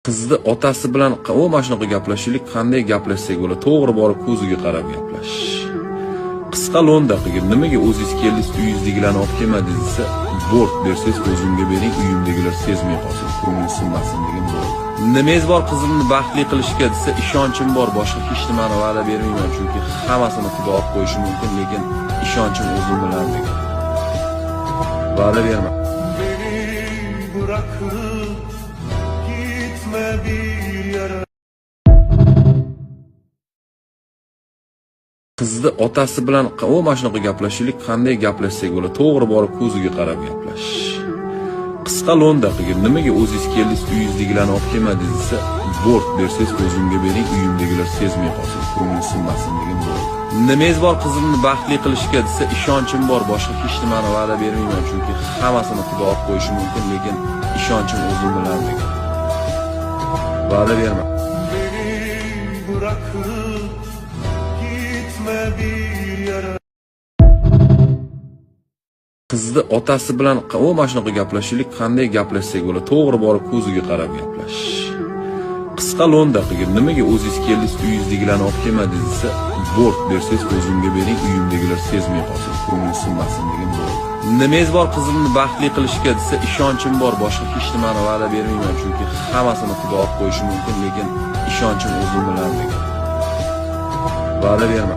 Qizni otasi bilan mana shunaqa gaplashishlik, qanday gaplashsak bo'ladi? To'g'ri borib ko'ziga qarab gaplashish. Qisqa lo'nda qilib, nimaga o'zingiz keldingiz, uyingizdagilarni olib kelmadingiz desa, bort bersangiz o'zimga bering, uyimdagilar sezmay qolsin, ko'ngli sinmasin degan bo'ldi. Nimangiz bor qizimni baxtli qilishga desa, ishonchim bor, boshqa hech nimani va'da bermayman, chunki hammasini Xudo olib qo'yishi mumkin, lekin ishonchim o'zim bilan degan. Va'da berma. Qizni otasi bilan mana shunaqa gaplashishlik, qanday gaplashsak bo'ladi? To'g'ri borib ko'ziga qarab gaplashish. Qisqa lo'nda qilib, nimaga o'zingiz keldingiz, uyingizdagilarni olib kelmadingiz desa, bort bersangiz o'zimga bering, uyimdagilar sezmay qolsin, ko'ngli sinmasin degan bo'ldi. Nimangiz bor qizimni baxtli qilishga desa, ishonchim bor, boshqa hech nimani va'da bermayman, chunki hammasini Xudo olib qo'yishi mumkin, lekin ishonchim o'zim bilan degan. Va'da berma. Qizni otasi bilan mana shunaqa gaplashishlik, qanday gaplashsak bo'ladi? To'g'ri borib ko'ziga qarab gaplashish. Qisqa lo'nda qilib, nimaga o'zingiz keldingiz, uyingizdagilarni olib kelmadingiz desa, bort bersangiz o'zimga bering, uyimdagilar sezmay qolsin, ko'ngli sinmasin degan bo'ldi. Nimangiz bor qizimni baxtli qilishga desa, ishonchim bor, boshqa hech nimani va'da bermayman, chunki hammasini Xudo olib qo'yishi mumkin, lekin ishonchim o'zim bilan degan. Va'da berma.